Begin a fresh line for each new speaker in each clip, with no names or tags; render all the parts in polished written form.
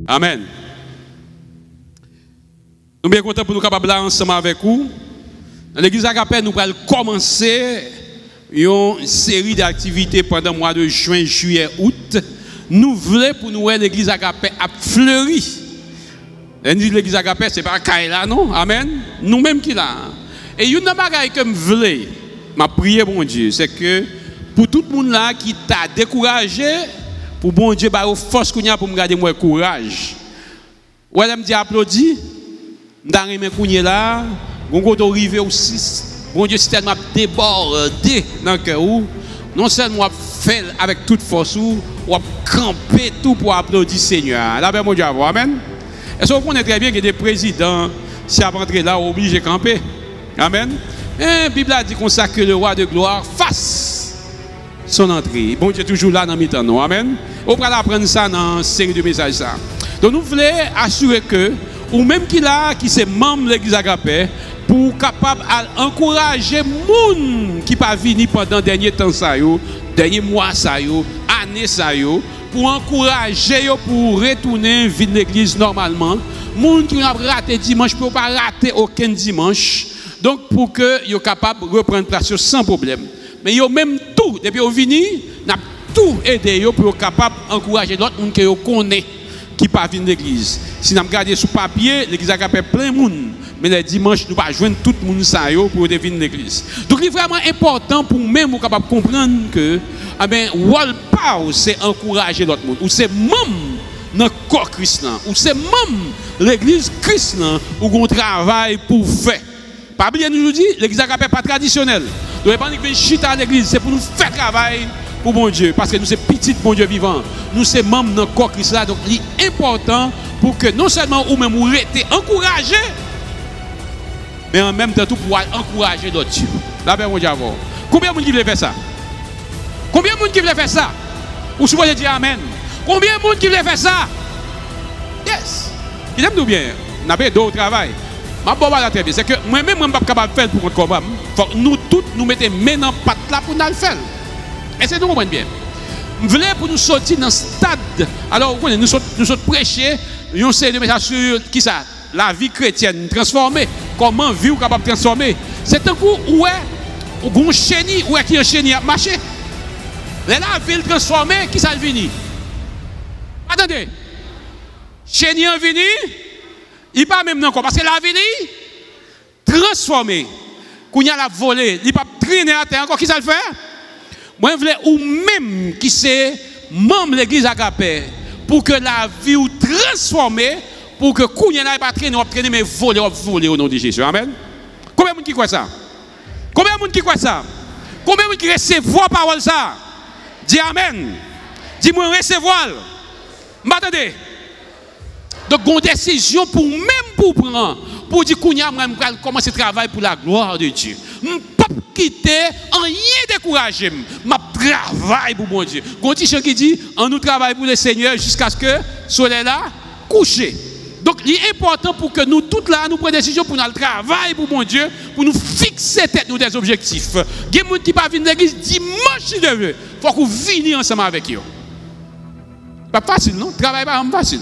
Amen. Nous sommes bien contents pour nous capables là ensemble avec vous. Dans l'église Agapé, nous allons commencer une série d'activités pendant le mois de juin, juillet, août. Nous voulons pour nous l'église Agapé a fleuri. L'église Agapé, ce n'est pas Kaila, non? Amen. Nous-mêmes qui là. Et une chose que je voulais, ma prière, bon Dieu, c'est que pour tout le monde là qui t'a découragé, pour bon Dieu, bah, force qu'on a pour me garder mon courage. Ouais, je me dis applaudis. Dans les mains là, on est arrivé au 6. Bon Dieu, c'est tellement débordé dans le cœur. Non seulement fait avec toute force, ou camper tout pour applaudir le Seigneur. Là, ben, mon Dieu, amen. Est-ce que vous connaissez très bien qu'il y a des présidents, si à rentrer là, obligés de camper? Amen. Et la Bible a dit qu'on sait que le roi de gloire fasse son entrée. Bon Dieu, toujours là dans le temps, amen. On va apprendre ça dans une série de messages. Ça. Donc, nous voulons assurer que, ou même qui là, qui c'est membre de l'église Agapé, pour capable d'encourager les gens qui ne pas venir pendant les derniers temps, derniers mois, années, pour encourager pour retourner vers l'église normalement. Les gens qui ont raté dimanche ne peuvent pas rater aucun dimanche. Donc, pour que soient capables de reprendre place sans problème. Mais ils ont même tout, depuis qu'ils sont venus, ils ont tout aidé pour être capables d'encourager d'autres gens qui connaissent. Qui pas venir l'église. Si nous regardons sur papier, l'église a plein de monde. Mais les dimanches, nous ne pouvons pas joindre tout le monde pour venir l'église. Donc, il est vraiment important pour nous-mêmes pour capable comprendre que, Wall Power, c'est encourager l'autre monde. Ou c'est membre dans le corps chrétien. Ou c'est membre de l'église chrétienne où on travaille pour faire. Pas bien nous dit, l'église a pas traditionnelle. Donc, pas que chita à l'église, c'est pour nous faire travail. Pour mon Dieu, parce que nous sommes petits, bon Dieu vivant. Nous sommes membres de notre corps Christ là. Donc, il est important pour que non seulement ou même vous restez encouragés, mais en même temps, tout pour encourager d'autres. Là, ben, mon Dieu, combien de monde qui veut faire ça? Combien de monde qui veut faire ça? Ou souvent, je dis Amen. Combien de monde qui veut faire ça? Yes. Il aime nous bien. On a fait d'autres travail. Ma bonne très bien. C'est que moi-même, je ne suis pas capable de faire pour notre combat. Il faut que nous tous nous mettons maintenant patte là pour nous le faire. Essayez de comprendre bien. Nous voulons pour nous sortir dans ce stade. Alors, nous sommes prêchés, nous sommes de messages sur qui ça? La vie chrétienne transformée. Comment vivre capable de transformer? C'est un coup où est un chenille, où est qui un chenille à marcher. Mais la ville transformée, qui ça vient? Attendez. Chenille en vini, il n'est pas même encore. Parce que la ville transformée. Quand il y a la volée, il n'est pas traîner à terre encore. Qui ça le fait? Moi, je voulais ou même qui c'est membre de l'église Agapé pour que la vie ou transformée, pour que quand il n'y a pas traîner, on va traîner, mais voler au nom de Jésus. Amen. Combien de monde qui croit ça? Combien de monde qui croit ça? Combien de monde qui recevoir la parole ça? Dis Amen. Dis-moi recevoir. M'attendez. Donc, une décision pour même pour prendre, pour dire qu'on a commencé à travailler pour la gloire de Dieu. Je ne peux pas quitter, rien décourager. Je travaille pour mon Dieu. Quand il qui dit, on nous travaille pour le Seigneur jusqu'à ce que le soleil là couche. Donc, il est important pour que nous, toutes là, nous prenions des décisions pour nous travailler pour mon Dieu, pour nous fixer tête nous des objectifs. Il y a des gens qui ne peuvent pas venir à l'église dimanche si Dieu veut. Il faut qu'on vienne ensemble avec eux. Pas facile, non? Travail pas facile.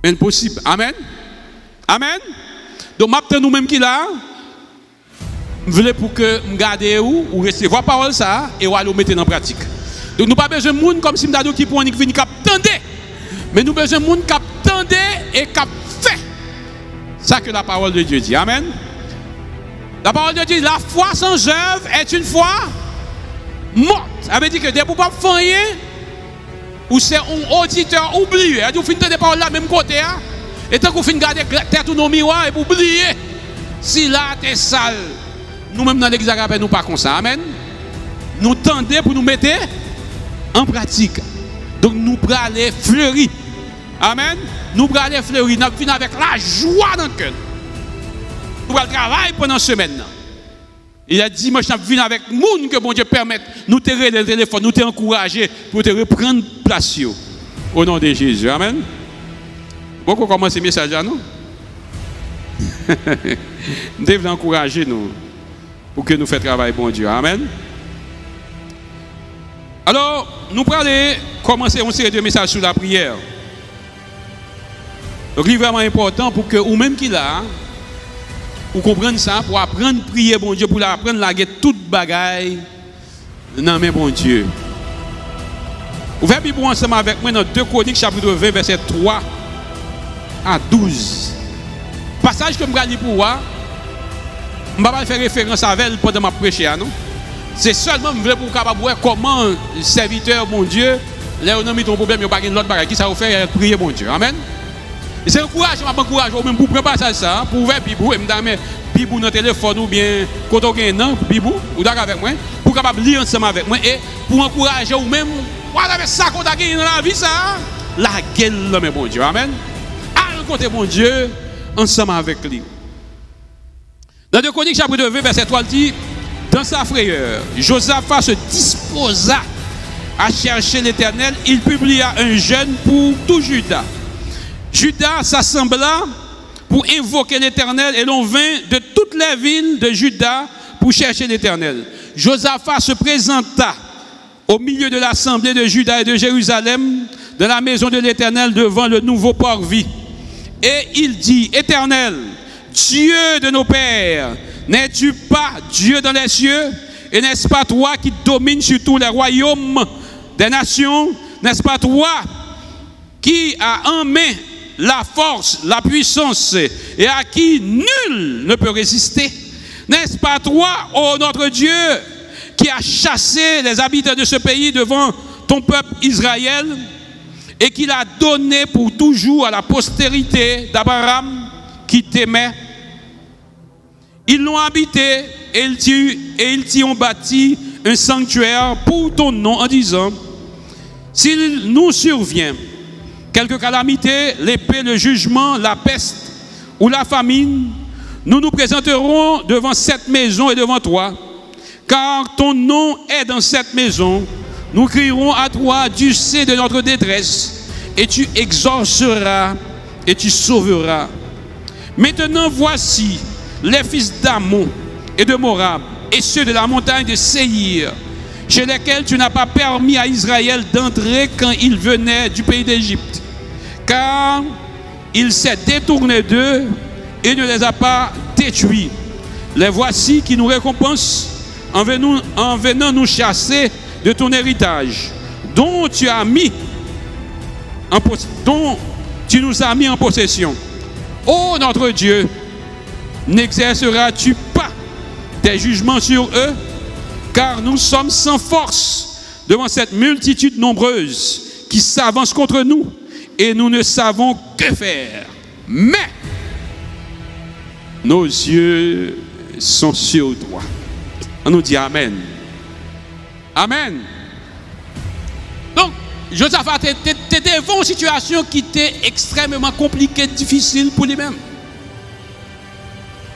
Mais possible. Amen. Amen. Donc, maintenant, nous-mêmes qui là, je voulais pour que nous gardions ou recevoir la parole ça et nous mettre en pratique. Donc, nous n'avons pas besoin de monde comme si nous avons qui pour venir capter. Mais nous avons besoin de monde qui attendait et qui fait. Ça que la parole de Dieu dit. Amen. La parole de Dieu dit, la foi sans œuvre est une foi morte. Ça veut dire que dès que vous ne pouvez pas faire, ou c'est un auditeur oublié. Vous finissez des paroles là, même côté. Et tant que vous finissez de garder tête dans nos miroirs et vous oubliez, si là, t'es sale. Nous-mêmes dans l'église Agapé, nous pas comme ça. Amen. Nous tendons pour nous mettre en pratique. Donc nous prenons aller fleurir. Amen. Nous prenons aller fleurir. Nous venons avec la joie dans le cœur. Nous allons travailler pendant une semaine. Il a dit, moi, je viens avec les gens que bon Dieu permette, nous te le téléphone, nous t'encourager pour te reprendre place. Au nom de Jésus. Amen. Beaucoup commencent ce message là, non? Nous devons encourager nous pour que nous fassions travail, bon Dieu. Amen. Alors, nous allons commencer une série de messages sur la prière. Donc, c'est vraiment important pour que, ou même qui là, vous compreniez ça, pour apprendre à prier, bon Dieu, pour apprendre à laguer toute bagaille dans mes bon Dieu. Vous faites Bible ensemble avec moi dans 2 Chroniques, chapitre 20, verset 3 à 12. Passage que je vais lire pour vous, je ne vais pas faire référence à elle pendant ma prêcher, non? C'est seulement que je veux pour capable voir comment le serviteur, mon Dieu, là où on a mis ton problème, il n'y a pas l'autre bagaille qui ça vous fait prier, mon Dieu. Amen. Et c'est un courage, je m'encourage même pour préparer ça, pour voir Bible, et me donner Bible dans le téléphone ou bien quand on a un Bible, ou d'accord avec moi, pour capable lire ensemble avec moi et pour encourager ou même, avec ça qu'on a gagné dans la vie, ça, la gueule, mais mon Dieu. Amen. À côté, mon Dieu, ensemble avec lui. Dans 2 Chroniques, chapitre 20, verset 3, il dit, dans sa frayeur, Josaphat se disposa à chercher l'Éternel. Il publia un jeûne pour tout Juda. Juda s'assembla pour invoquer l'Éternel et l'on vint de toutes les villes de Juda pour chercher l'Éternel. Josaphat se présenta au milieu de l'assemblée de Juda et de Jérusalem, dans la maison de l'Éternel devant le nouveau port-vie. Et il dit, Éternel, Dieu de nos pères, n'es-tu pas Dieu dans les cieux? Et n'est-ce pas toi qui domines sur tous les royaumes des nations? N'est-ce pas toi qui as en main la force, la puissance et à qui nul ne peut résister? N'est-ce pas toi, ô notre Dieu, qui as chassé les habitants de ce pays devant ton peuple Israël et qui l'a donné pour toujours à la postérité d'Abraham qui t'aimait? Ils l'ont habité et ils t'y ont bâti un sanctuaire pour ton nom en disant, s'il nous survient quelque calamité, l'épée, le jugement, la peste ou la famine, nous nous présenterons devant cette maison et devant toi, car ton nom est dans cette maison. Nous crierons à toi du sein de notre détresse, et tu exauceras et tu sauveras. Maintenant voici les fils d'Ammon et de Moab, et ceux de la montagne de Séhir, chez lesquels tu n'as pas permis à Israël d'entrer quand il venait du pays d'Égypte, car il s'est détourné d'eux et ne les a pas détruits. Les voici qui nous récompensent en venant nous chasser de ton héritage, dont tu nous as mis en possession. Ô notre Dieu, n'exerceras-tu pas tes jugements sur eux? Car nous sommes sans force devant cette multitude nombreuse qui s'avance contre nous et nous ne savons que faire. Mais nos yeux sont sur toi. On nous dit Amen. Amen. Donc, Josaphat était devant une situation qui était extrêmement compliquée, difficile pour lui-même.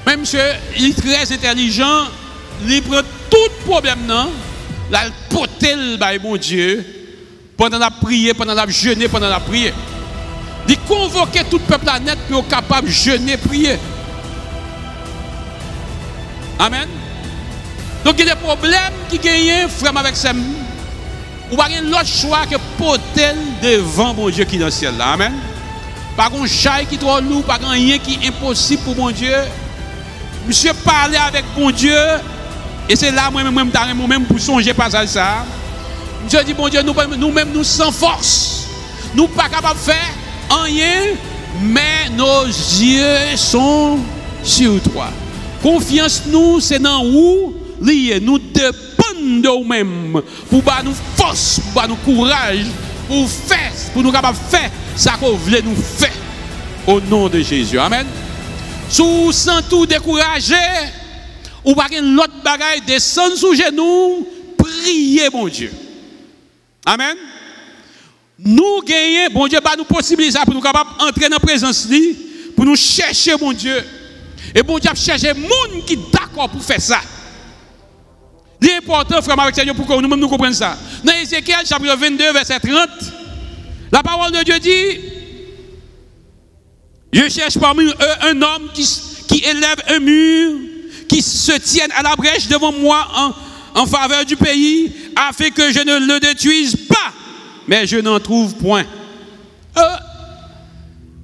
Même si il est très intelligent, il prend tout problème, non? Là, il potel, mon Dieu, pendant la prière, pendant la jeûner, pendant la prière. Il convoquait tout le peuple planète pour être capable de jeûner, prier. Amen. Donc, il y a des problèmes qui gagnent, frère, avec ça. Ou pas l'autre choix que potel devant mon Dieu qui est dans le ciel. Là. Amen. Pas un chai qui est trop lourd, pas rien qui est impossible pour mon Dieu. Monsieur parlait avec mon Dieu, et c'est là moi-même pour songer pas à ça. Monsieur dit, mon Dieu, nous-mêmes nous sans force. Nous pas capables de faire rien, mais nos yeux sont sur toi. Confiance nous, c'est dans où lié. Nous dépendons de nous-mêmes pour nous force, pour nous courage, pour nous capables de faire ça qu'on voulait nous faire. Au nom de Jésus. Amen. Sous sans tout décourager, ou pas l'autre bagaille, descendre sous genoux, prier, mon Dieu. Amen. Nous gagnons, bon Dieu, nous possibiliser pour nous capables d'entrer dans la présence, pour nous chercher, mon Dieu. Et bon Dieu, chercher des gens qui sont d'accord pour faire ça. L'important, frère, avec Seigneur, pour que nous-mêmes nous comprenions ça. Dans Ézéchiel, chapitre 22, verset 30, la parole de Dieu dit, je cherche parmi eux un homme qui élève un mur, qui se tienne à la brèche devant moi en faveur du pays, afin que je ne le détruise pas, mais je n'en trouve point.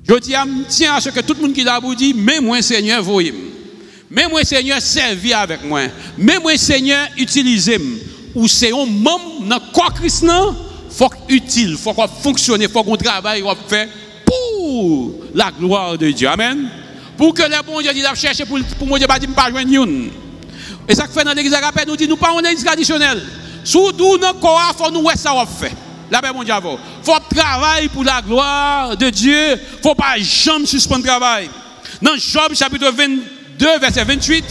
Je tiens à ce que tout le monde qui l'a dit, mais moi Seigneur, voyez. Mais moi Seigneur, servi avec moi. Mais moi Seigneur, utilisez-moi. Ou c'est un membre dans le corps chrétien, il faut utile, il faut fonctionner, il faut qu'on travaille, il faut faire pour la gloire de Dieu. Amen. Pour que le bon Dieu dit, chercher pour mon Dieu, pas dire, pas joindre une. Et ça que fait dans l'église Agapé, nous dit, nous pas en église traditionnelle. Sous nous, dans le corps, il faut nous voir ça, on fait. La paix, mon Dieu, il faut travailler pour la gloire de Dieu. Il ne faut pas jamais suspendre le travail. Dans Job, chapitre 22, verset 28,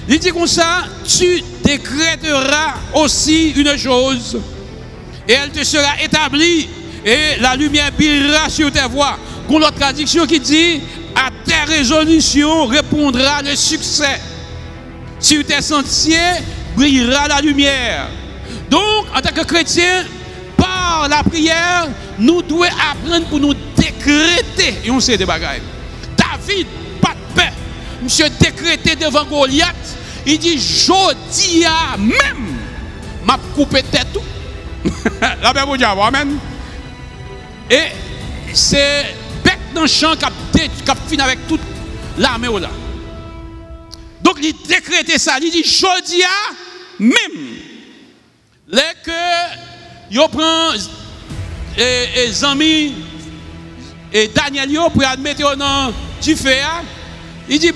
il dit comme ça, tu décréteras aussi une chose, et elle te sera établie, et la lumière brillera sur tes voies. Qu'on l'autre traduction qui dit, à tes résolutions répondra le succès. Sur tes sentiers brillera la lumière. Donc, en tant que chrétien, par la prière, nous devons apprendre pour nous décréter. Et on sait des bagailles. David, pas de paix. Monsieur décrété devant Goliath. Il dit, jodi a même, m'a coupé tête tout. La paix, mon Dieu, amen. Et c'est bec dans le champ qui a fini avec toute l'armée là. Donc, il décrété ça. Il dit, jodi a même. Les que, il prend les amis et Daniel pour admettre dans du feu. Il dit,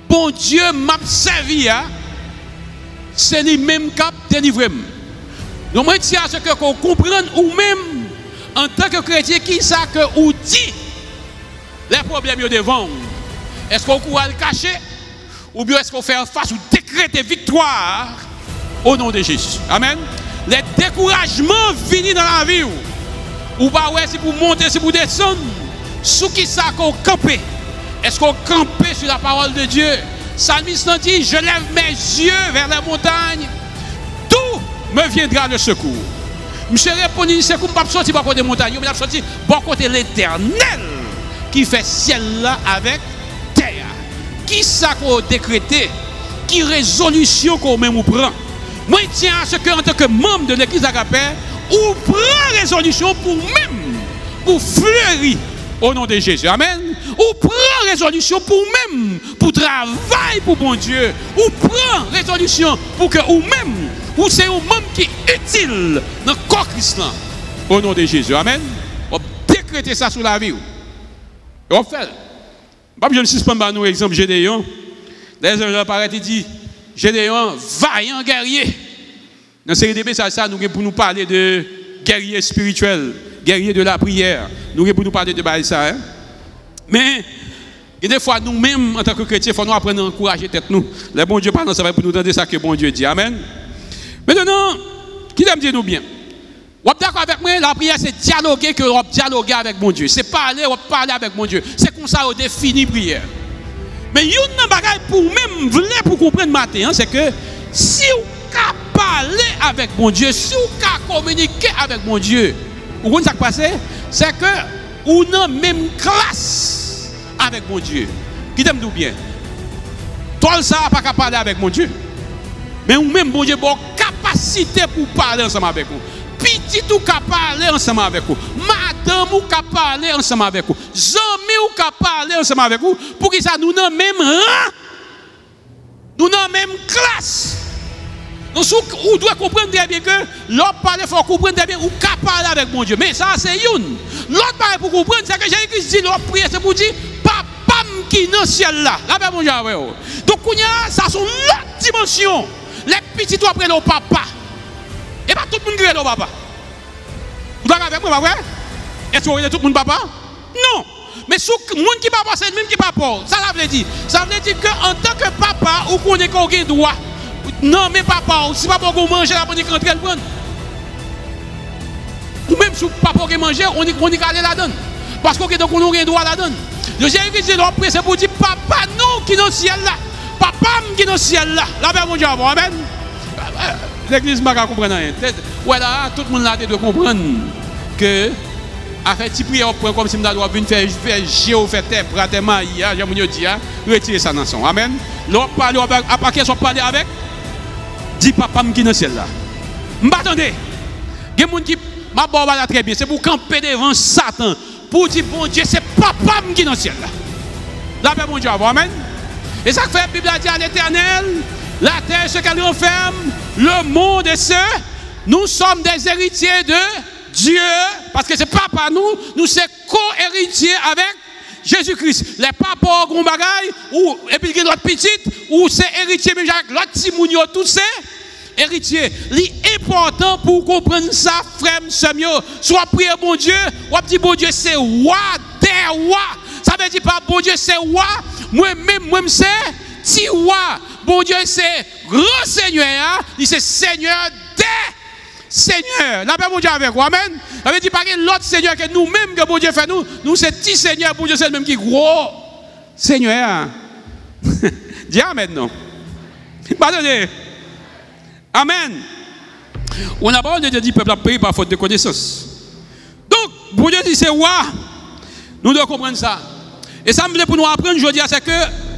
bon Dieu m'a servi, c'est lui-même qui a délivré. Donc, moi, je tiens à ce que vous compreniez, ou même, en tant que chrétien, qui ça que vous dit les problèmes devant. Est-ce qu'on court à le cacher, ou bien est-ce qu'on fait face ou décréter victoire au nom de Jésus? Amen. Les découragements viennent dans la vie. Ou pas, ouais, c'est pour monter, c'est pour descendre. Sous qui ça qu'on campe? Est-ce qu'on campe sur la parole de Dieu? Psalmiste dit, je lève mes yeux vers la montagne. Tout me viendra de secours. Monsieur répondit, c'est comme pas sortir par côté des montagnes, mais sortir par côté de l'Éternel qui fait ciel là avec terre. Qui ça qu'on décrété? Qui résolution qu'on même ou prend? Moi, je tiens à ce que, en tant que membre de l'église Agapé, ou prend résolution pour même, pour fleurir au nom de Jésus. Amen. Ou prend résolution pour même, pour travailler pour bon Dieu. Ou prend résolution pour que ou même, ou c'est un membre qui est utile dans le corps chrétien. Au nom de Jésus. Amen. On décréter ça sur la vie. Et on fait. Je ne suspends pas nous, exemple Gédéon. Les gens paraissent, il dit, Gédéon, vaillant guerrier. Dans cette série de messages, nous avons pour nous parler de guerrier spirituel, guerrier de la prière. Nous avons pour nous parler de ça. Hein? Mais, des fois, nous-mêmes, en tant que chrétiens, il faut nous apprendre à encourager tête nous. Le bon Dieu parle, ça va pour nous entendre ça que bon Dieu dit. Amen. Maintenant, qui aime dire nous bien? Vous êtes d'accord avec moi? La prière, c'est dialoguer que vous dialoguer avec mon Dieu. C'est parler, vous parler avec mon Dieu. C'est comme ça qu'on définit prière. Mais il y a une bagaille pour même pour comprendre matin, c'est que si vous parler avec mon Dieu, si vous communiquer avec mon Dieu, vous comprenez ce qui passe? C'est que vous n'avez même classe avec mon Dieu. Qui t'aime bien? Toi, ça n'a pas qu'à parler avec mon Dieu. Mais vous-même, mon Dieu, bon capacité pour parler ensemble avec vous. Petit ou qu'à parler ensemble avec vous. Madame ou qu'à parler ensemble avec vous. Zami ou qu'à parler ensemble avec vous. Pour que ça nous n'avons même rang. Nous n'avons même classe. Donc, vous devez comprendre très bien que l'autre parle, il faut comprendre très bien ou qu'à parler avec mon Dieu. Mais ça, c'est une. L'autre parle pour comprendre, c'est que Jésus-Christ dit, l'autre prière, c'est pour dire, papa qui est dans le ciel là. Là, mon Dieu, donc, ça, c'est l'autre dimension. Les petits doivent prendre leur papa. Et pas tout le monde qui est leur papa. Vous êtes avec moi, pas vrai? Est-ce que vous tout le monde papa? Non. Mais si le monde qui papa, c'est le même qui papa. Ça veut dire. Ça veut dire qu'en tant que papa, vous connaissez qu'on a droit. Non, mais papa, si papa vous manger, la bonne quand elle prend. Ou même si papa qui mange, on est calé la donne. Parce qu'on a droit la donne. Le Jésus dit, c'est pour dire, papa, non, qui est dans le ciel là. Papa, qui est dans le ciel là. La paix, mon Dieu, amen. L'église ne va pas comprendre rien. Voilà, tout le monde là doit comprendre que, à faire petit prière, comme si on doit venir faire géo, faire terre, pratiquement, j'ai dit, retirer sa nation. Amen. L'autre parle, à part qu'elle soit parlé avec Dis papa qui est dans le ciel là. M'attendez. Il y a des gens qui m'a là très bien. C'est pour camper devant Satan. Pour dire bon Dieu, c'est papa qui est dans le ciel là. La paix, bon Dieu, amen. Et ça fait la Bible a dit à l'Éternel, la terre, ce qu'elle renferme, le monde et ce, nous sommes des héritiers de Dieu, parce que c'est papa nous sommes co-héritiers avec Jésus-Christ. Les papas ont bagaille, ou et puis l'autre petite, ou c'est héritier même avec l'autre timounio, tous ces héritiers. L'important pour comprendre ça, frère, semio, soit prier bon Dieu, ou dit bon Dieu, c'est roi des rois. Ça veut dire pas bon Dieu, c'est roi, moi-même, c'est petit roi. Bon Dieu, c'est grand Seigneur, il c'est Seigneur des Seigneur, la paix mon Dieu avec vous, amen. Ça veut dire pas que l'autre Seigneur que nous-mêmes que bon Dieu fait nous c'est petit Seigneur, bon Dieu c'est le même qui gros Seigneur. Dis amen non. Pardonnez. Amen. On a parlé de Dieu dit peuple a payé par faute de connaissance. Donc, bon Dieu dit c'est roi. Nous devons comprendre ça. Et ça me voulait pour nous apprendre aujourd'hui, c'est que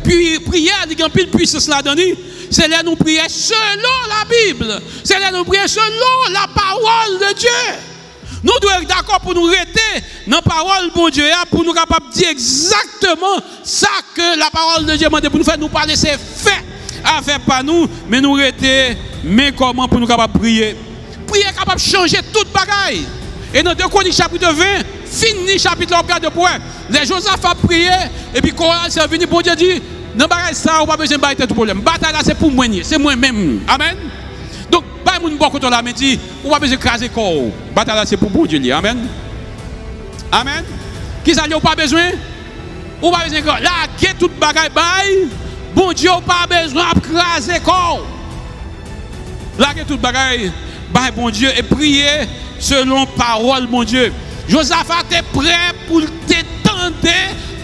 prière, il y a une puissance là-dedans. C'est là nous prier selon la Bible. C'est là nous prier selon la parole de Dieu. Nous devons être d'accord pour nous arrêter dans la parole de Dieu, pour nous capables de dire exactement ça que la parole de Dieu demande pour nous faire. Nous pas laisser fait à faire par nous, mais nous arrêter. Mais comment pour nous capables de prier? Prier est capable de changer toute bagaille. Et dans 2 Chroniques chapitre 20, fini chapitre 1 de point. Les Josaph a prié, et puis quand c'est venu, bon Dieu dit, non, ça, on n'a pas besoin de battre tout problème. Bataille là, c'est pour moi, c'est moi-même. Amen. Donc, pas mon bon côté là, mais dit, on n'a pas besoin de craser le corps. Bataille là, c'est pour bon Dieu. Amen. Amen. Qui ça, on n'a pas besoin? On n'a pas besoin de là, qui toute bagaille, bye. Bon Dieu, on n'a pas besoin de craser le corps. Là, qui toute bagaille, bye, bon Dieu, et prier selon parole, mon Dieu. Josaph était prêt pour t'étendre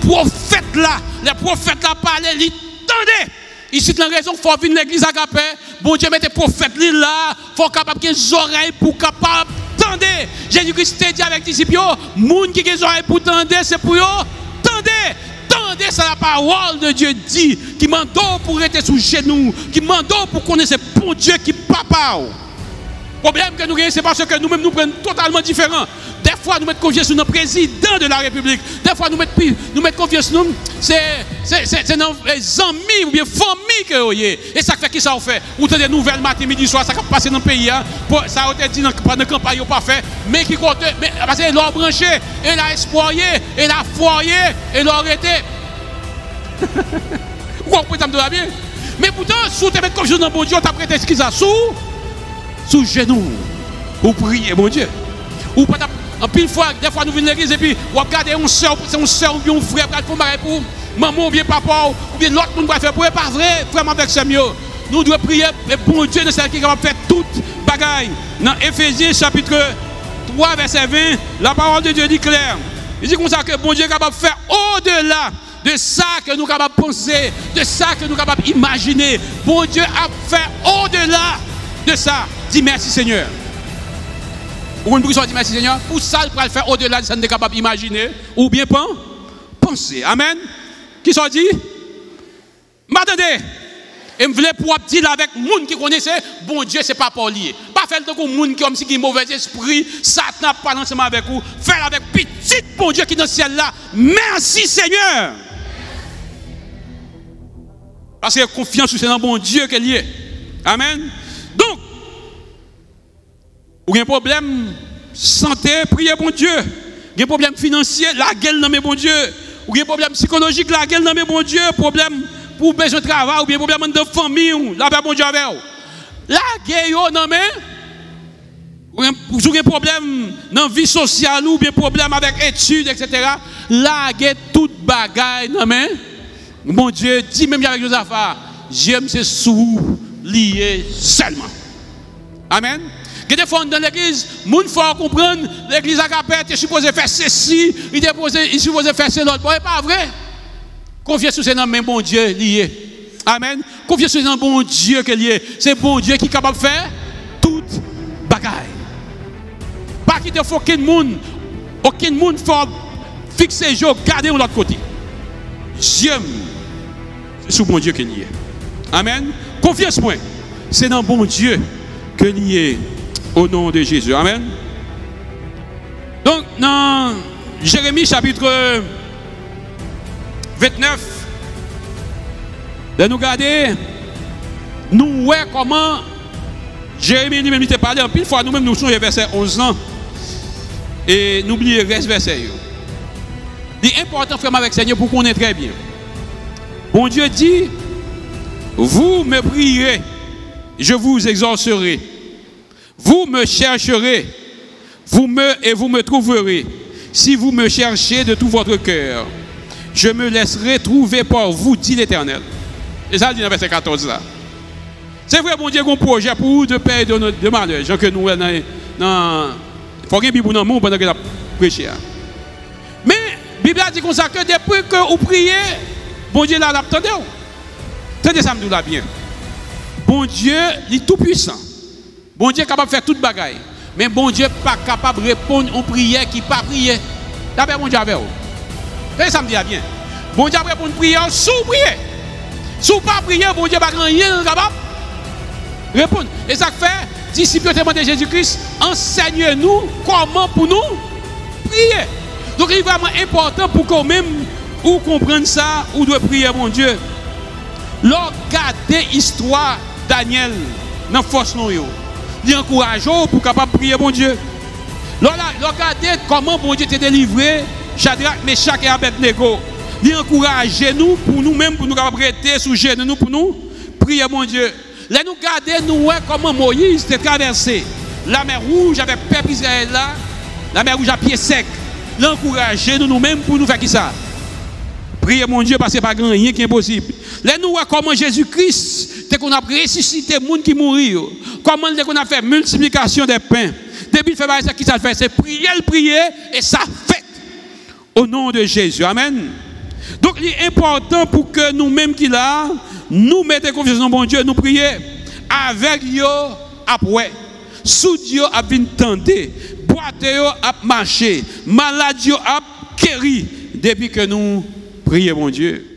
prophète là. Les prophètes là parlaient, ils tendaient. Ici, la raison qu'il faut venir l'église à Capé. Bon Dieu, mettez prophète là. Il faut capable qu'il y ait des oreilles pour capable tendre. Jésus-Christ dit avec les disciples, moun qui a des oreilles pour tendre, c'est pour eux. Tendez. Tendez, c'est la parole de Dieu dit. Qui m'endort pour rester sous genoux. Qui m'endort pour connaître ce bon Dieu qui papa. Le problème que nous avons, c'est parce que nous-mêmes nous prenons totalement différents. Des fois, nous mettons confiance sur nos présidents de la République. Des fois, nous mettons confiance sur nous. C'est nos amis ou bien familles que vous avez. Et ça fait qui ça fait? Ou des nouvelles matin, midi, soir, ça passe dans le pays. Hein? Ça a été dit pendant la campagne, pas fait. Mais qui compte, parce qu'ils l'ont branché, et l'a espoiré, et l'a foyé, et l'a arrêté. Vous comprenez ça bien? Mais pourtant, si vous mettez confiance dans le bon Dieu, vous avez prêté ce qu'ils ont sous genoux pour prier, mon Dieu. Ou pas en pile fois, des fois nous venons à l'église et puis on regarde une soeur ou bien un frère pour maman ou bien papa ou bien l'autre monde va faire pour pas vrai, vraiment avec ce mieux. Nous devons prier le bon Dieu de celle qui est capable de faire toute bagaille. Dans Éphésiens chapitre 3 verset 20, la parole de Dieu dit clair. Il dit comme ça que bon Dieu est capable de faire au-delà de ça que nous sommes capables de penser, de ça que nous sommes capables d'imaginer. Bon Dieu a fait au-delà de ça. Dis merci Seigneur. Pour une prière, dit merci Seigneur. Pour ça, il peut faire au-delà de ça, nous sommes capables d'imaginer ou bien penser. Amen. Qui sont dit? M'attendez. Et je voulais pouvoir dire avec les gens qui connaissent, bon Dieu, ce n'est pas pour lier. Pas faire le monde qui ont un mauvais esprit, Satan pas ensemble avec vous. Faire avec petit bon Dieu qui est dans le ciel là. Merci Seigneur. Parce que confiance, c'est dans bon Dieu qu'elle y est. Amen. Donc, ou un problème santé, priez bon Dieu. Un problème financier, la gueule dans mes bon Dieu. Ou un problème psychologique, la gueule dans mes bon Dieu. Problème pour besoin de travail, ou bien problème de famille, la paix bon Dieu avec vous. La gueule dans mes. Ou un problème dans la vie sociale, ou bien problème avec études, etc. La gueule toute bagaille dans mes. Mon Dieu, dit même avec Josaph, j'aime ces sous liés seulement. Amen. Que des fois dans l'église, moun faut comprendre, l'église à Capet, il est supposé faire ceci, il est supposé faire cela. Bon, c'est pas vrai. Confiez sur ce nom, même bon Dieu lié. Amen. Confiez sur ce nom, bon Dieu qui est lié. C'est bon Dieu qui est capable de faire toute bagaille. Pas qu'il faut aucun monde faut fixer les yeux, garder de l'autre côté. J'aime. C'est sur bon Dieu qui est lié. Amen. Confiance moi. C'est dans bon Dieu que lié au nom de Jésus. Amen. Donc, dans Jérémie chapitre 29, de nous regarder, nous voyons comment Jérémie lui-même était parlé en pile fois, nous-mêmes nous sommes verset 11 ans. Et n'oubliez le reste verset. C'est important, frère, avec Seigneur, pour qu'on ait très bien. Bon Dieu dit, vous me prierez, je vous exaucerai. Vous me chercherez, vous me trouverez. Si vous me cherchez de tout votre cœur, je me laisserai trouver par vous, dit l'Éternel. Et ça, dit dans verset 14 là. C'est vrai, bon Dieu, qu'on projet pour vous de paix et de malheur. Jean que nous, il faut qu'il y ait un monde pendant que nous prêchons. Mais, la Bible a dit comme ça que depuis que vous priez, bon Dieu là, l'attendez. Tenez ça, me dit là bien. Bon Dieu, il est tout puissant. Bon Dieu est capable de faire toute bagaille. Mais bon Dieu n'est pas capable de répondre aux prières qui ne pas prier. D'abord, bon Dieu avec vous. Tenez ça, me dit là bien. Bon Dieu répond à une prière sous prier. Sous pas prier, bon Dieu n'a rien capable. Répondre. Et ça fait, disciples de Jésus-Christ, enseigne-nous comment pour nous prier. Donc il est vraiment important pour qu'on même ou comprendre ça, ou doit prier mon Dieu. Regardez l'histoire Daniel dans force non yo. Il encourage pour capable prier mon Dieu. Regardez comment bon Dieu t'a délivré Shadrach, Meshach et Abednego. Il encourage nous pour nous-mêmes pour nous capables rester sous genoux pour nous prier mon Dieu. Là, nous regardons, nous voyons comment Moïse était traversé. La mer rouge avec peuple Israël là, la mer rouge à pied sec. L'encourager nous-mêmes pour nous faire qui ça? Prier mon Dieu parce que pas grand rien qui est impossible. Là, nous voyons comment Jésus-Christ, dès qu'on a ressuscité les gens qui mourent, comment dès qu'on a fait multiplication des pains, depuis le fait qui ça fait, c'est prier et ça fait. Au nom de Jésus. Amen. Donc, il est important pour que nous-mêmes qui là, nous mettons confiance dans bon Dieu, nous prions avec Dieu après. Sous Dieu a bien tenté, boité a marché, maladie a guéri depuis que nous prions mon Dieu.